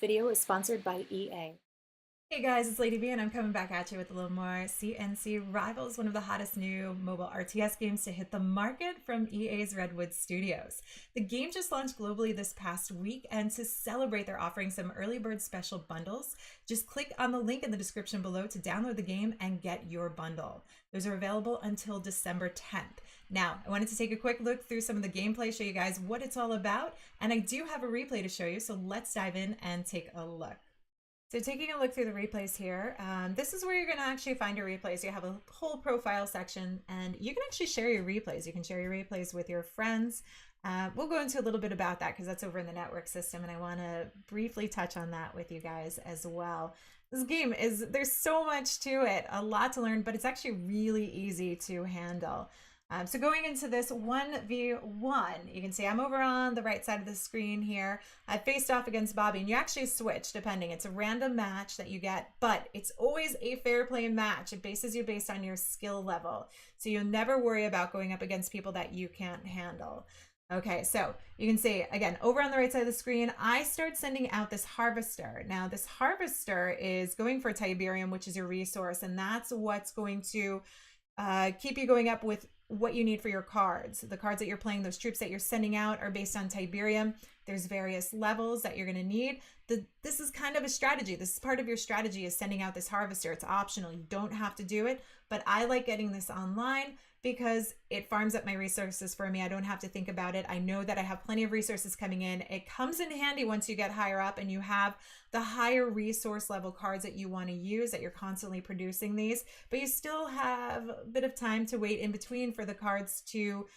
video is sponsored by EA. Hey guys, it's Lady B and I'm coming back at you with a little more CNC Rivals, one of the hottest new mobile RTS games to hit the market from EA's Redwood Studios. The game just launched globally this past week, and to celebrate, they're offering some early bird special bundles. Just click on the link in the description below to download the game and get your bundle. Those are available until December 10th. Now, I wanted to take a quick look through some of the gameplay, show you guys what it's all about, and I do have a replay to show you, so let's dive in and take a look. So taking a look through the replays here, this is where you're going to actually find your replays. You have a whole profile section, and you can actually share your replays. You can share your replays with your friends. We'll go into a little bit about that because that's over in the network system, and I want to briefly touch on that with you guys as well. This game there's so much to it, a lot to learn, but it's actually really easy to handle. So going into this 1v1, you can see I'm over on the right side of the screen here. I faced off against Bobby, and you actually switch depending. It's a random match that you get, but it's always a fair play match. It bases you based on your skill level. So you'll never worry about going up against people that you can't handle. Okay, so you can see, again, over on the right side of the screen, I start sending out this harvester. Now, this harvester is going for Tiberium, which is your resource, and that's what's going to keep you going up with what you need for your cards. The cards that you're playing, those troops that you're sending out are based on Tiberium. There's various levels that you're going to need. This is kind of a strategy. This is part of your strategy, is sending out this harvester. It's optional. You don't have to do it, but I like getting this online because it farms up my resources for me. I don't have to think about it. I know that I have plenty of resources coming in. It comes in handy once you get higher up and you have the higher resource level cards that you want to use, that you're constantly producing these, but you still have a bit of time to wait in between for the cards to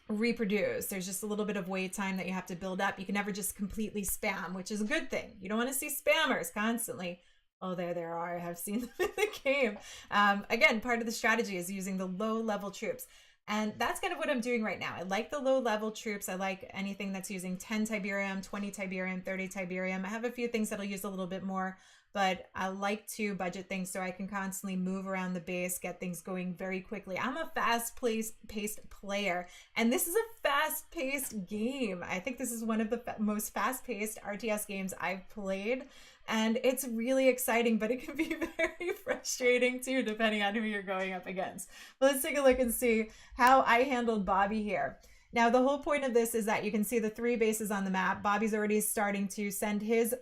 reproduce. There's just a little bit of wait time that you have to build up. You can never just completely spam, which is a good thing. You don't want to see spammers constantly. Oh, there are. I have seen them in the game. Again, part of the strategy is using the low-level troops. And that's kind of what I'm doing right now. I like the low-level troops. I like anything that's using 10 Tiberium, 20 Tiberium, 30 Tiberium. I have a few things that'll use a little bit more, but I like to budget things so I can constantly move around the base, get things going very quickly. I'm a fast-paced player, and this is a fast-paced game. I think this is one of the most fast-paced RTS games I've played. And it's really exciting, but it can be very frustrating too, depending on who you're going up against. But let's take a look and see how I handled Bobby here. Now, the whole point of this is that you can see the 3 bases on the map. Bobby's already starting to send his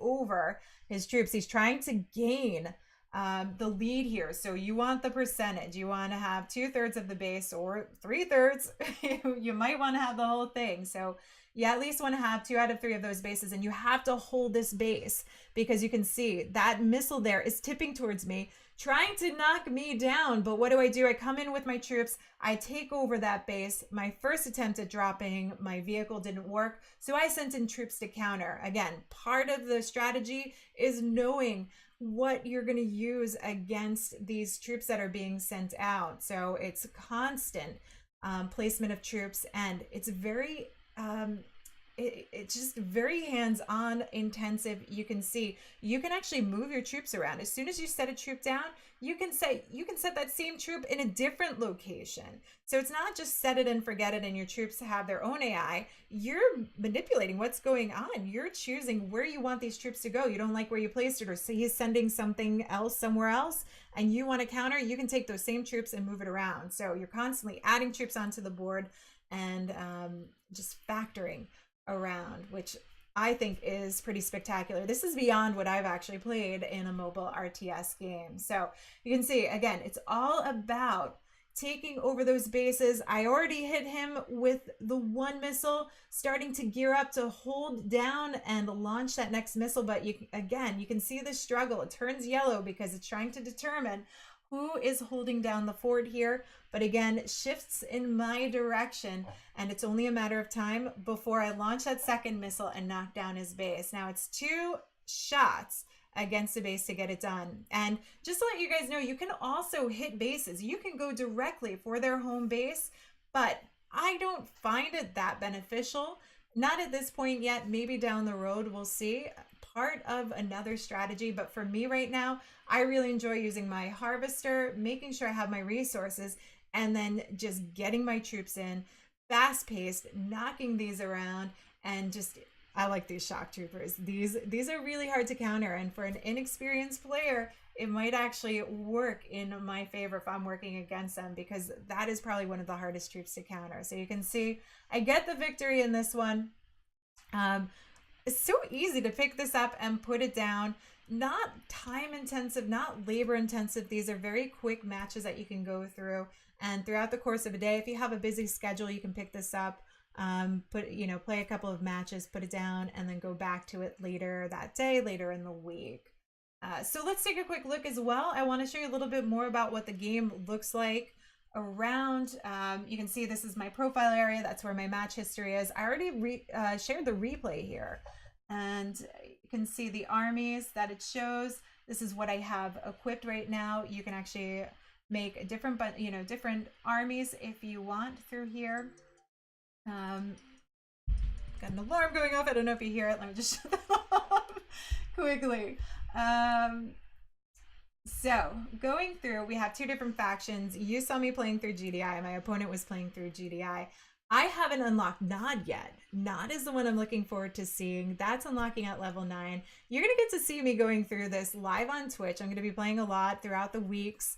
troops. He's trying to gain the lead here. So you want the percentage. You want to have 2/3 of the base or 3/3. You might want to have the whole thing. So you at least want to have 2 out of 3 of those bases, and you have to hold this base because you can see that missile there is tipping towards me, trying to knock me down. But what do? I come in with my troops. I take over that base. My first attempt at dropping my vehicle didn't work, so I sent in troops to counter. Again, part of the strategy is knowing what you're going to use against these troops that are being sent out. So it's constant placement of troops, and it's very it's just very hands-on intensive. You can see you can actually move your troops around. As soon as you set a troop down, you can set that same troop in a different location. So it's not just set it and forget it and your troops have their own AI. You're manipulating what's going on. You're choosing where you want these troops to go. You don't like where you placed it, or say he's sending something else somewhere else and you want to counter, you can take those same troops and move it around. So you're constantly adding troops onto the board and just factoring around, which I think is pretty spectacular. This is beyond what I've actually played in a mobile RTS game. So you can see, again, it's all about taking over those bases. I already hit him with the 1 missile, starting to gear up to hold down and launch that next missile. But you can see the struggle. It turns yellow because it's trying to determine who is holding down the fort here, but again, shifts in my direction, and it's only a matter of time before I launch that second missile and knock down his base. Now it's 2 shots against the base to get it done. And just to let you guys know, you can also hit bases. You can go directly for their home base, but I don't find it that beneficial. Not at this point yet. Maybe down the road, we'll see. Part of another strategy, but for me right now, I really enjoy using my harvester, making sure I have my resources, and then just getting my troops in, fast-paced, knocking these around, and just I like these shock troopers. These are really hard to counter, and for an inexperienced player, it might actually work in my favor if I'm working against them, because that is probably one of the hardest troops to counter. So you can see I get the victory in this one. It's so easy to pick this up and put it down. Not time intensive, not labor intensive. These are very quick matches that you can go through, and throughout the course of a day, if you have a busy schedule, you can pick this up, play a couple of matches, put it down, and then go back to it later that day, later in the week. So let's take a quick look as well. I want to show you a little bit more about what the game looks like around. You can see this is my profile area. That's where my match history is. I already shared the replay here, and you can see the armies that it shows. This is what I have equipped right now. You can actually make a different, different armies if you want through here. Got an alarm going off. I don't know if you hear it. Let me just shut that off quickly. So going through, we have two different factions. You saw me playing through GDI. My opponent was playing through GDI. I haven't unlocked Nod yet. Nod is the one I'm looking forward to seeing. That's unlocking at level 9. You're going to get to see me going through this live on Twitch. I'm going to be playing a lot throughout the weeks.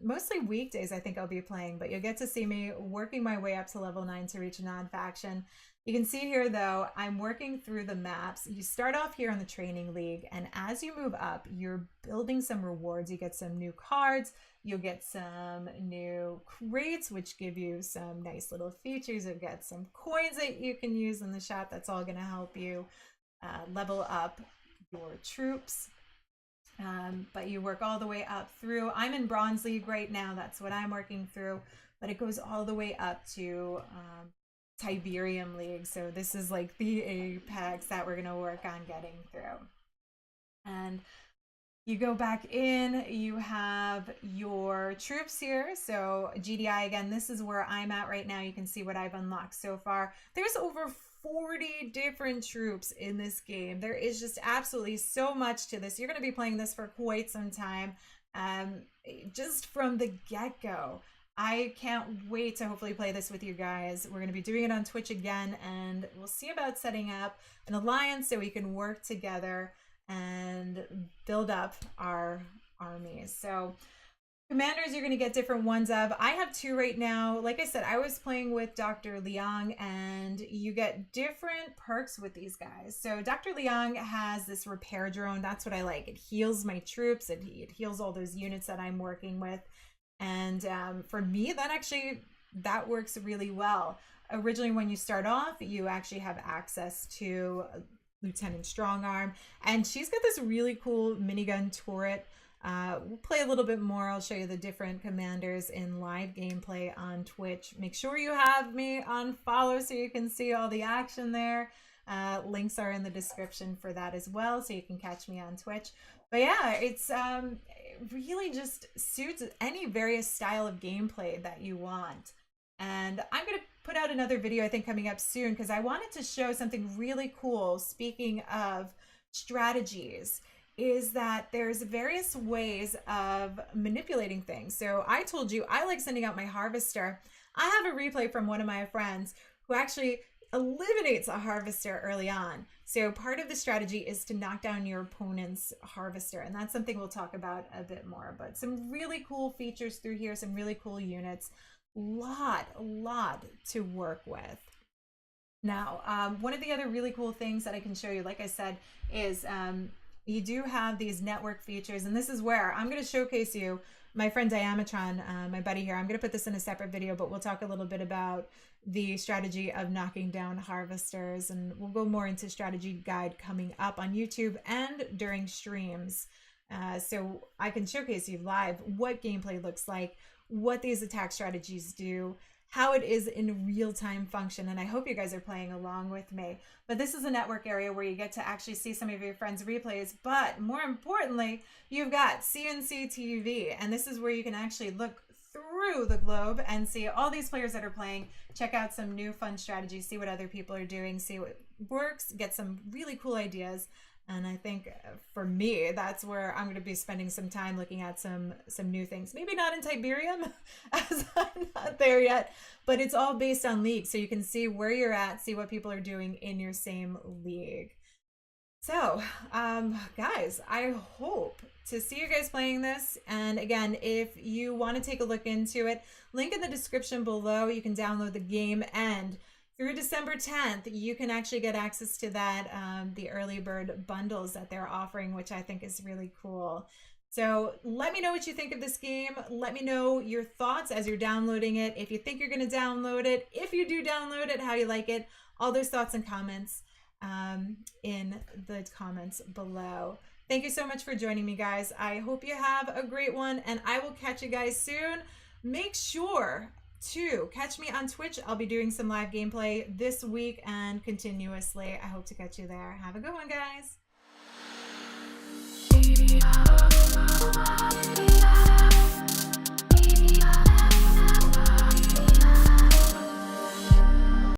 Mostly weekdays I think I'll be playing, but you'll get to see me working my way up to level 9 to reach a Nod faction. You can see here though, I'm working through the maps. You start off here on the training league, and as you move up, you're building some rewards. You get some new cards, you'll get some new crates, which give you some nice little features. You'll get some coins that you can use in the shop. That's all going to help you level up your troops. But you work all the way up through. I'm in Bronze League right now. That's what I'm working through, but it goes all the way up to Tiberium League. So this is like the apex that we're going to work on getting through. And you go back in, you have your troops here. So GDI, again, this is where I'm at right now. You can see what I've unlocked so far. There's over 40 different troops in this game. There is just absolutely so much to this. You're going to be playing this for quite some time, just from the get-go. I can't wait to hopefully play this with you guys. We're going to be doing it on Twitch again, and we'll see about setting up an alliance so we can work together and build up our armies. So commanders, you're going to get different ones of. I have 2 right now. Like I said, I was playing with Dr. Liang, and you get different perks with these guys. So Dr. Liang has this repair drone. That's what I like. It heals my troops. It heals all those units that I'm working with. And for me, that works really well. Originally, when you start off, you actually have access to Lieutenant Strongarm, and she's got this really cool minigun turret. We'll play a little bit more. I'll show you the different commanders in live gameplay on Twitch. Make sure you have me on follow so you can see all the action there. Links are in the description for that as well, so you can catch me on Twitch. But yeah, it's really just suits any various style of gameplay that you want. And I'm going to put out another video, I think, coming up soon, because I wanted to show something really cool. Speaking of strategies, is that there's various ways of manipulating things. So I told you I like sending out my harvester. I have a replay from one of my friends who actually eliminates a harvester early on. So part of the strategy is to knock down your opponent's harvester, and that's something we'll talk about a bit more. But some really cool features through here, some really cool units, a lot to work with. Now, one of the other really cool things that I can show you, like I said, is you do have these network features, and this is where I'm going to showcase you my friend Diametron, my buddy here. I'm going to put this in a separate video, but we'll talk a little bit about the strategy of knocking down harvesters, and we'll go more into strategy guide coming up on YouTube and during streams. So I can showcase you live what gameplay looks like, what these attack strategies do, how it is in real-time function, and I hope you guys are playing along with me. But this is a network area where you get to actually see some of your friends' replays, but more importantly, you've got CNC TV, and this is where you can actually look through the globe and see all these players that are playing, check out some new fun strategies, see what other people are doing, see what works, get some really cool ideas, And I think for me, that's where I'm going to be spending some time looking at some new things. Maybe not in Tiberium, as I'm not there yet, but it's all based on league. So you can see where you're at, see what people are doing in your same league. So, guys, I hope to see you guys playing this. And again, if you want to take a look into it, link in the description below. You can download the game, and through December 10th, you can actually get access to that, the early bird bundles that they're offering, which I think is really cool. So let me know what you think of this game. Let me know your thoughts as you're downloading it. If you think you're going to download it, if you do download it, how you like it, all those thoughts and comments in the comments below. Thank you so much for joining me, guys. I hope you have a great one, and I will catch you guys soon. Make sure to catch me on Twitch. I'll be doing some live gameplay this week and continuously. I hope to catch you there. Have a good one, guys.